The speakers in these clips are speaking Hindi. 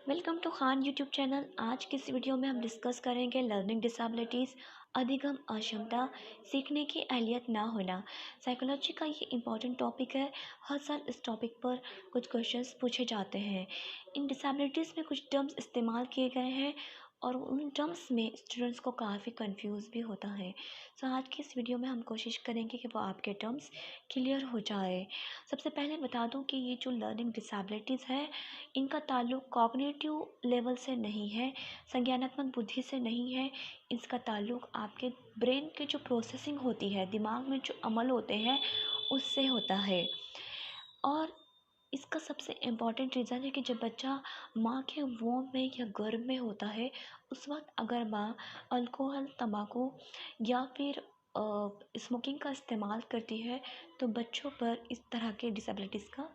Welcome to Khan YouTube channel. आज की इस वीडियो में हम डिस्कस करेंगे लर्निंग डिसेबिलिटीज़, अधिगम अक्षमता, सीखने की अहलियत ना होना। साइकोलॉजी का ये इम्पॉर्टेंट टॉपिक है। हर साल इस टॉपिक पर कुछ क्वेश्चंस पूछे जाते हैं। इन डिसेबिलिटीज़ में कुछ टर्म्स इस्तेमाल किए गए हैं और उन टर्म्स में स्टूडेंट्स को काफ़ी कंफ्यूज भी होता है। सो आज की इस वीडियो में हम कोशिश करेंगे कि वो आपके टर्म्स क्लियर हो जाए। सबसे पहले बता दूं कि ये जो लर्निंग डिसेबिलिटीज़ है, इनका ताल्लुक कॉग्निटिव लेवल से नहीं है, संज्ञानात्मक बुद्धि से नहीं है। इसका ताल्लुक आपके ब्रेन की जो प्रोसेसिंग होती है, दिमाग में जो अमल होते हैं, उससे होता है। और इसका सबसे इम्पॉर्टेंट रीज़न है कि जब बच्चा माँ के वोम में या गर्भ में होता है, उस वक्त अगर माँ अल्कोहल, तंबाकू या फिर स्मोकिंग का इस्तेमाल करती है, तो बच्चों पर इस तरह के डिसेबिलिटीज़ का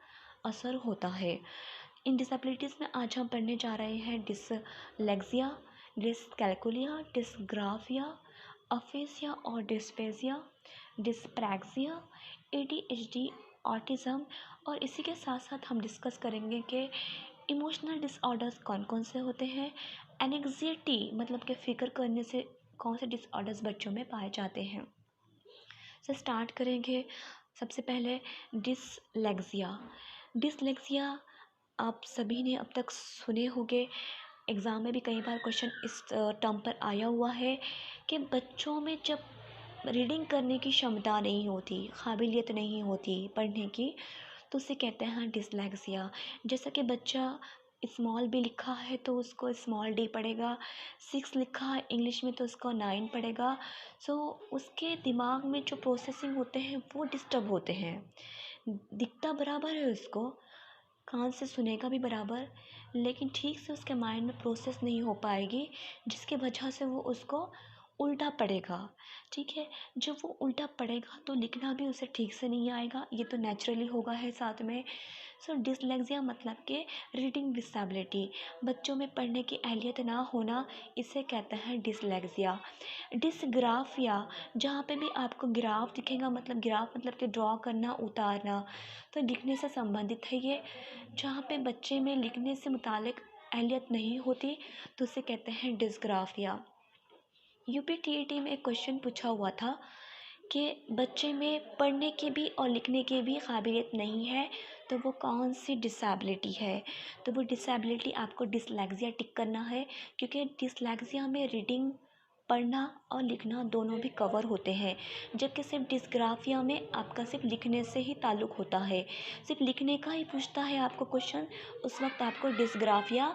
असर होता है। इन डिसेबिलिटीज़ में आज हम पढ़ने जा रहे हैं डिसलेक्सिया, डिसकैल्कुलिया, डिसग्राफिया, अफेसिया और डिस्पेसिया, डिस्प्रैक्सिया, एडीएचडी, ऑटिज़म। और इसी के साथ साथ हम डिस्कस करेंगे कि इमोशनल डिसऑर्डर्स कौन कौन से होते हैं। एनेक्सिटी मतलब कि फ़िक्र करने से कौन से डिसऑर्डर्स बच्चों में पाए जाते हैं। से स्टार्ट करेंगे। सबसे पहले डिसलेक्सिया। डिसलेक्सिया आप सभी ने अब तक सुने होंगे, एग्ज़ाम में भी कई बार क्वेश्चन इस टर्म पर आया हुआ है कि बच्चों में जब रीडिंग करने की क्षमता नहीं होती, काबिलियत नहीं होती पढ़ने की, तो उसे कहते हैं डिसलेक्सिया। जैसा कि बच्चा स्मॉल बी लिखा है तो उसको स्मॉल डी पढ़ेगा, 6 लिखा है इंग्लिश में तो उसको 9 पढ़ेगा। सो उसके दिमाग में जो प्रोसेसिंग होते हैं वो डिस्टर्ब होते हैं। दिखता बराबर है उसको, कान से सुनेगा भी बराबर, लेकिन ठीक से उसके माइंड में प्रोसेस नहीं हो पाएगी, जिसकी वजह से वो उसको उल्टा पढ़ेगा। ठीक है, जब वो उल्टा पढ़ेगा तो लिखना भी उसे ठीक से नहीं आएगा, ये तो नेचुरली होगा है साथ में। सो डिसलेक्सिया मतलब कि रीडिंग डिसेबिलिटी, बच्चों में पढ़ने की अहलियत ना होना, इसे कहते हैं डिसलेक्सिया। डिसग्राफिया, जहाँ पे भी आपको ग्राफ दिखेगा, मतलब ग्राफ मतलब कि ड्रॉ करना, उतारना, तो लिखने से संबंधित है ये। जहाँ पे बच्चे में लिखने से मुतालिक अहलियत नहीं होती, तो उसे कहते हैं डिसग्राफिया। यूपीटीईटी में एक क्वेश्चन पूछा हुआ था कि बच्चे में पढ़ने की भी और लिखने की भी काबिलियत नहीं है, तो वो कौन सी डिसेबिलिटी है। तो वो डिसेबिलिटी आपको डिसलेक्सिया टिक करना है, क्योंकि डिसलेक्सिया में रीडिंग, पढ़ना और लिखना दोनों भी कवर होते हैं, जबकि सिर्फ डिस्ग्राफिया में आपका सिर्फ लिखने से ही ताल्लुक़ होता है, सिर्फ लिखने का ही पूछता है आपको क्वेश्चन, उस वक्त आपको डिस्ग्राफिया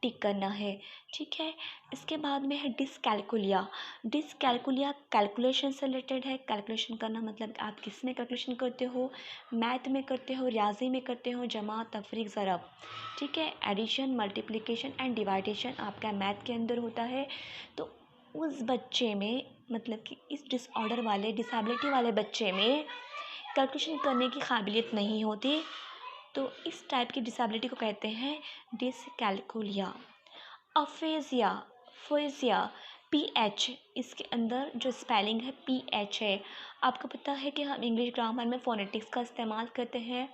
टिक करना है। ठीक है, इसके बाद में है डिसकैल्कुलिया। डिसकैल्कुलिया कैलकुलेशन से रिलेटेड है। कैलकुलेशन करना मतलब आप किस में कैलकुलेशन करते हो, मैथ में करते हो, रियाजी में करते हो, जमा, तफरीक, ज़रब। ठीक है, एडिशन, मल्टीप्लिकेशन एंड डिवाइडेशन आपका मैथ के अंदर होता है। तो उस बच्चे में, मतलब कि इस डिसऑर्डर वाले, डिसेबिलिटी वाले बच्चे में कैलकुलेशन करने की काबिलियत नहीं होती, तो इस टाइप की डिसेबिलिटी को कहते हैं डिसकैल्कुलिया। अफेजिया, फोएजिया, पीएच, इसके अंदर जो स्पेलिंग है पीएच है। आपको पता है कि हम इंग्लिश ग्रामर में फोनेटिक्स का इस्तेमाल करते हैं।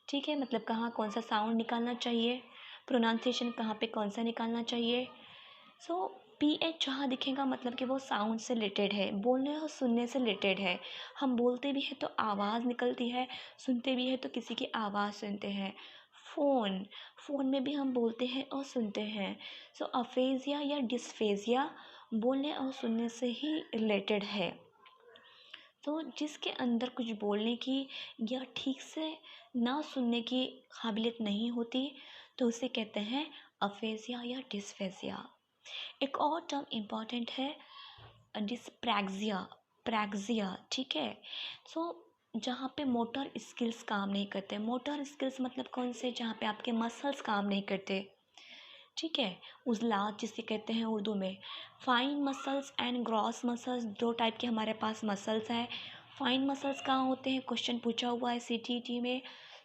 ठीक है, मतलब कहाँ कौन सा साउंड निकालना चाहिए, प्रोनाउंसिएशन कहाँ पे कौन सा निकालना चाहिए। सो पीएच जहाँ दिखेगा मतलब कि वो साउंड से रिलेटेड है, बोलने और सुनने से रिलेटेड है। हम बोलते भी हैं तो आवाज़ निकलती है, सुनते भी हैं तो किसी की आवाज़ सुनते हैं। फ़ोन, फ़ोन में भी हम बोलते हैं और सुनते हैं। सो अफेजिया या डिस्फेजिया बोलने और सुनने से ही रिलेटेड है। तो जिसके अंदर कुछ बोलने की या ठीक से ना सुनने की काबिलियत नहीं होती, तो उसे कहते हैं अफेजिया या डिस्फेजिया। एक और टर्म इम्पॉर्टेंट है डिस्प्रैक्सिया, प्रैक्सिया। ठीक है, सो जहाँ पे मोटर स्किल्स काम नहीं करते। मोटर स्किल्स मतलब कौन से, जहाँ पे आपके मसल्स काम नहीं करते। ठीक है, उजलात जिसे कहते हैं उर्दू में। Fine muscles and gross muscles, दो टाइप के हमारे पास मसल्स हैं। फाइन मसल्स कहाँ होते हैं, क्वेश्चन पूछा हुआ है सीटीईटी में।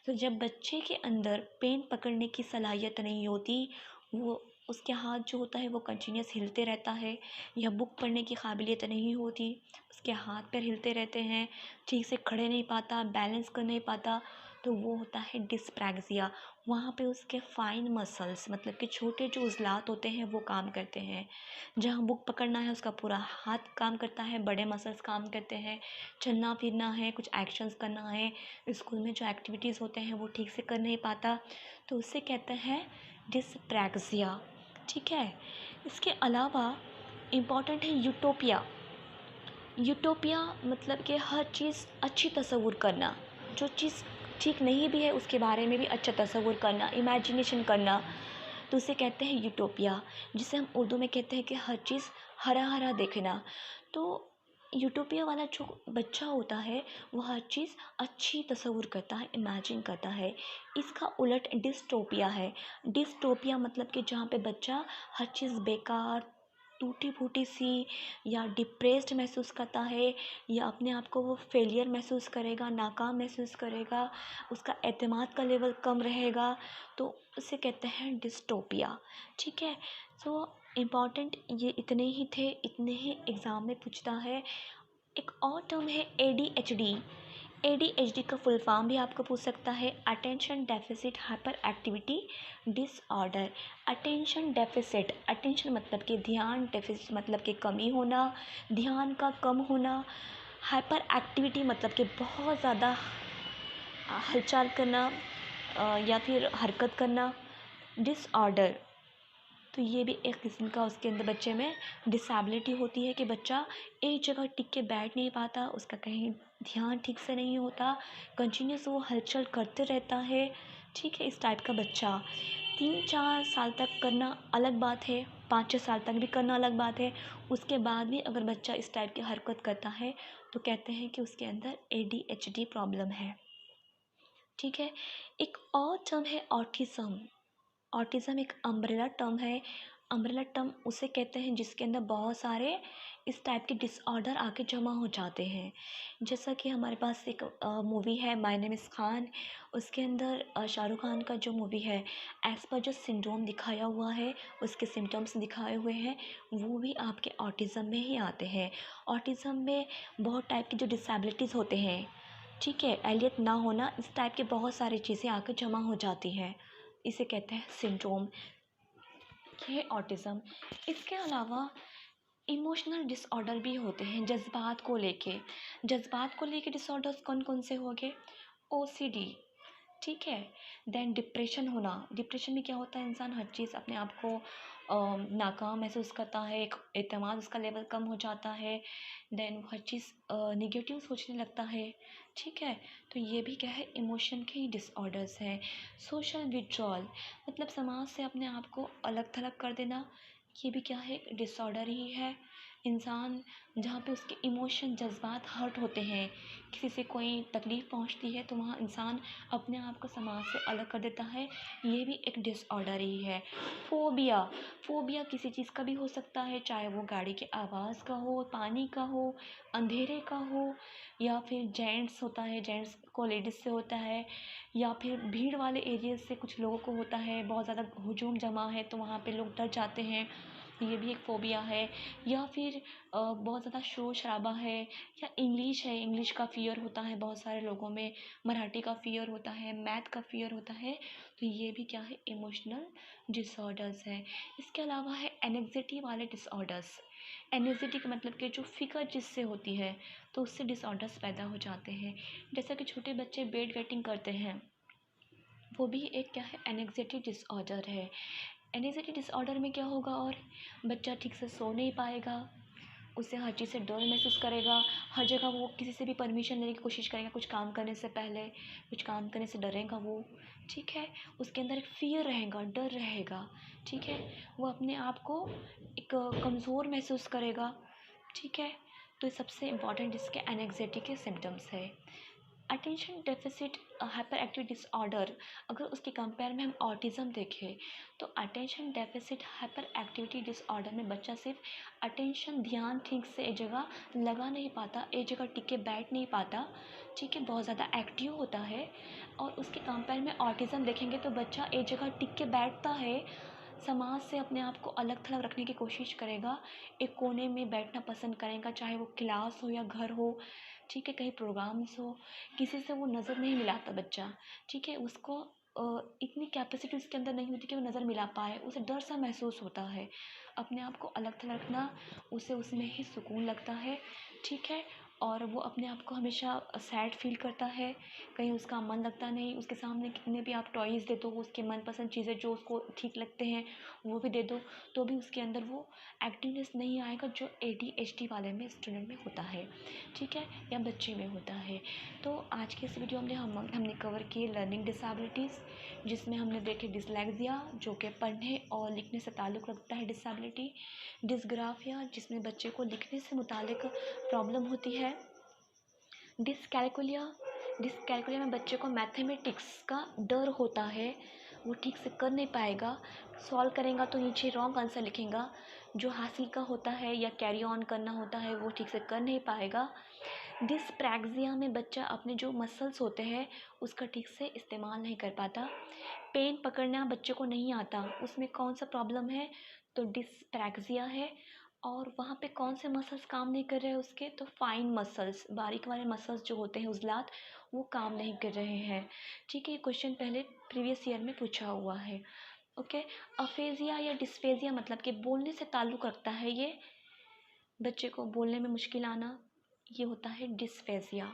तो जब बच्चे के अंदर पेन पकड़ने की सलाहियत नहीं होती, वो उसके हाथ जो होता है वो कंटिन्यूस हिलते रहता है, या बुक पढ़ने की काबिलियत नहीं होती, उसके हाथ पैर हिलते रहते हैं, ठीक से खड़े नहीं पाता, बैलेंस कर नहीं पाता, तो वो होता है डिस्प्रैक्सिया। वहाँ पे उसके फाइन मसल्स मतलब कि छोटे जो उजलात होते हैं वो काम करते हैं। जहाँ बुक पकड़ना है उसका पूरा हाथ काम करता है, बड़े मसल्स काम करते हैं। चलना फिरना है, कुछ एक्शंस करना है, स्कूल में जो एक्टिविटीज़ होते हैं वो ठीक से कर नहीं पाता, तो उसे कहते हैं डिस्प्रैक्सिया। ठीक है। इसके अलावा इम्पॉर्टेंट है यूटोपिया। यूटोपिया मतलब कि हर चीज़ अच्छी तसव्वुर करना, जो चीज़ ठीक नहीं भी है उसके बारे में भी अच्छा तसव्वुर करना, इमेजिनेशन करना, तो उसे कहते हैं यूटोपिया। जिसे हम उर्दू में कहते हैं कि हर चीज़ हरा हरा देखना। तो यूटोपिया वाला जो बच्चा होता है वो हर चीज़ अच्छी तसव्वुर करता है, इमेजिन करता है। इसका उलट डिस्टोपिया है। डिस्टोपिया मतलब कि जहाँ पे बच्चा हर चीज़ बेकार, टूटी फूटी सी या डिप्रेस्ड महसूस करता है, या अपने आप को वो फेलियर महसूस करेगा, नाकाम महसूस करेगा, उसका एतमाद का लेवल कम रहेगा, तो उसे कहते हैं डिस्टोपिया। ठीक है। सो इम्पॉर्टेंट ये इतने ही थे, इतने ही एग्ज़ाम में पूछता है। एक और टर्म है ADHD। ADHD का फुल फॉर्म भी आपको पूछ सकता है, attention deficit hyper activity disorder. Attention deficit, attention मतलब कि ध्यान, डेफिसिट मतलब कि कमी होना, ध्यान का कम होना, हाइपर एक्टिविटी मतलब कि बहुत ज़्यादा हलचल करना या फिर हरकत करना, डिसऑर्डर। तो ये भी एक किस्म का उसके अंदर बच्चे में डिसेबिलिटी होती है कि बच्चा एक जगह टिक के बैठ नहीं पाता, उसका कहीं ध्यान ठीक से नहीं होता, कंटिन्यूस वो हलचल करते रहता है। ठीक है। इस टाइप का बच्चा 3-4 साल तक करना अलग बात है, 5-6 साल तक भी करना अलग बात है। उसके बाद भी अगर बच्चा इस टाइप की हरकत करता है तो कहते हैं कि उसके अंदर ADHD प्रॉब्लम है। ठीक है। एक और टर्म है ऑटिज़म। ऑटिज़म एक अम्ब्रेला टर्म है। अम्ब्रेला टर्म उसे कहते हैं जिसके अंदर बहुत सारे इस टाइप के डिसऑर्डर आके जमा हो जाते हैं। जैसा कि हमारे पास एक मूवी है माय नेम इज़ खान। उसके अंदर शाहरुख खान का जो मूवी है, एस्पर्जर सिंड्रोम दिखाया हुआ है, उसके सिम्टम्स दिखाए हुए हैं, वो भी आपके ऑटिज़म में ही आते हैं। ऑटिज़म में बहुत टाइप की जो डिसेबिलिटीज़ होते हैं, ठीक है, एलियट ना होना, इस टाइप के बहुत सारी चीज़ें आकर जमा हो जाती हैं, इसे कहते हैं सिंड्रोम। ये ऑटिज़म। इसके अलावा इमोशनल डिसऑर्डर भी होते हैं जज्बात को लेके। जज्बात को लेके डिसऑर्डर्स कौन कौन से हो गए? OCD। ठीक है। देन डिप्रेशन होना। डिप्रेशन में क्या होता है, इंसान हर चीज़ अपने आप को नाकाम महसूस करता है, एक एतमाद उसका लेवल कम हो जाता है, देन हर चीज़ निगेटिव सोचने लगता है। ठीक है। तो ये भी क्या है, इमोशन के ही डिसऑर्डर्स हैं। सोशल विड्रॉल मतलब समाज से अपने आप को अलग थलग कर देना, ये भी क्या है, डिसऑर्डर ही है। इंसान जहाँ पे उसके इमोशन जज्बात हर्ट होते हैं, किसी से कोई तकलीफ़ पहुँचती है तो वहाँ इंसान अपने आप को समाज से अलग कर देता है, ये भी एक डिसऑर्डर ही है। फ़ोबिया। फ़ोबिया किसी चीज़ का भी हो सकता है, चाहे वो गाड़ी की आवाज़ का हो, पानी का हो, अंधेरे का हो, या फिर जेंट्स होता है, जेंट्स को लेडीज़ से होता है, या फिर भीड़ वाले एरिया से कुछ लोगों को होता है, बहुत ज़्यादा हुजूम जमा है तो वहाँ पे लोग डर जाते हैं, ये भी एक फ़ोबिया है। या फिर बहुत ज़्यादा शोर शराबा है, या इंग्लिश है, इंग्लिश का फ़ियर होता है बहुत सारे लोगों में, मराठी का फ़ियर होता है, मैथ का फ़ियर होता है, तो ये भी क्या है, इमोशनल डिसऑर्डर्स है। इसके अलावा है एनेक्सिटी वाले डिसऑर्डर्स। एनेक्सिटी का मतलब कि जो फ़िक्र जिससे होती है तो उससे डिसऑर्डर्स पैदा हो जाते हैं। जैसा कि छोटे बच्चे बेड वेटिंग करते हैं, वो भी एक क्या है, एनेक्सिटी डिसऑर्डर है। एनेक्सिटी डिसऑर्डर में क्या होगा, और बच्चा ठीक से सो नहीं पाएगा, उसे हर चीज़ से डर महसूस करेगा, हर जगह वो किसी से भी परमिशन लेने की कोशिश करेगा, कुछ काम करने से पहले, कुछ काम करने से डरेगा वो। ठीक है। उसके अंदर एक फ़ियर रहेगा, डर रहेगा। ठीक है। वो अपने आप को एक कमज़ोर महसूस करेगा। ठीक है। तो ये सबसे इम्पॉर्टेंट इसके एनेक्सिटी के सिम्टम्स है। Attention deficit hyper active disorder, अगर उसके कंपेयर में हम ऑटिज़म देखें तो attention deficit hyper activity disorder में बच्चा सिर्फ अटेंशन, ध्यान ठीक से एक जगह लगा नहीं पाता, एक जगह टिक के बैठ नहीं पाता। ठीक है। बहुत ज़्यादा एक्टिव होता है। और उसके कंपेयर में ऑटिज़म देखेंगे तो बच्चा एक जगह टिक के बैठता है, समाज से अपने आप को अलग थलग रखने की कोशिश करेगा, एक कोने में बैठना पसंद करेगा, चाहे वो क्लास हो या घर हो। ठीक है, कहीं प्रोग्राम्स हो, किसी से वो नज़र नहीं मिलाता बच्चा, ठीक है, उसको इतनी कैपेसिटी उसके अंदर नहीं होती कि वो नज़र मिला पाए, उसे डर सा महसूस होता है, अपने आप को अलग थलग रखना उसे उसमें ही सुकून लगता है, ठीक है, और वो अपने आप को हमेशा सैड फील करता है, कहीं उसका मन लगता नहीं, उसके सामने कितने भी आप टॉयज़ दे दो, उसके मनपसंद चीज़ें जो उसको ठीक लगते हैं वो भी दे दो, तो भी उसके अंदर वो एक्टिवनेस नहीं आएगा जो ADHD वाले में स्टूडेंट में होता है, ठीक है, या बच्चे में होता है। तो आज के इस वीडियो में हमने कवर किए लर्निंग डिसेबिलिटीज़, जिसमें हमने देखे डिसलेक्सिया जो कि पढ़ने और लिखने से ताल्लुक़ रखता है डिसेबिलिटी, डिसग्राफिया जिसमें बच्चे को लिखने से मुतालिक प्रॉब्लम होती है, डिसकैलकुलिया डिसकैलकुलिया में बच्चे को मैथमेटिक्स का डर होता है, वो ठीक से कर नहीं पाएगा, सॉल्व करेगा तो नीचे रॉन्ग आंसर लिखेगा, जो हासिल का होता है या कैरी ऑन करना होता है वो ठीक से कर नहीं पाएगा। डिस्प्रैक्सिया में बच्चा अपने जो मसल्स होते हैं उसका ठीक से इस्तेमाल नहीं कर पाता, पेन पकड़ना बच्चे को नहीं आता, उसमें कौन सा प्रॉब्लम है, तो डिस्प्रैक्सिया है। और वहाँ पे कौन से मसल्स काम नहीं कर रहे हैं उसके, तो फाइन मसल्स, बारीक वाले मसल्स जो होते हैं उजलात, वो काम नहीं कर रहे हैं, ठीक है, ये क्वेश्चन पहले प्रीवियस ईयर में पूछा हुआ है। ओके, अफेजिया या डिस्फेजिया मतलब कि बोलने से ताल्लुक़ रखता है, ये बच्चे को बोलने में मुश्किल आना, ये होता है डिस्फेजिया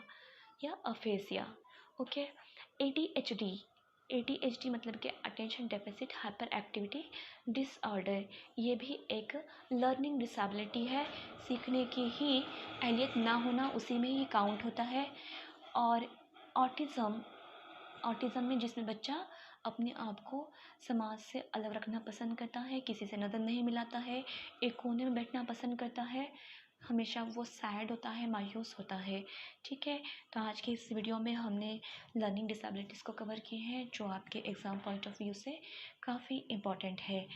या अफेजिया। ओके, ADHD ADHD मतलब कि attention deficit hyper activity disorder, ये भी एक लर्निंग डिसेबिलिटी है, सीखने की ही एहलियत ना होना उसी में ही काउंट होता है। और ऑटिज़म ऑटिज़म में जिसमें बच्चा अपने आप को समाज से अलग रखना पसंद करता है, किसी से नज़र नहीं मिलाता है, एक कोने में बैठना पसंद करता है, हमेशा वो सैड होता है, मायूस होता है, ठीक है। तो आज के इस वीडियो में हमने लर्निंग डिसेबिलिटीज़ को कवर किए हैं जो आपके एग्ज़ाम पॉइंट ऑफ व्यू से काफ़ी इम्पॉर्टेंट है।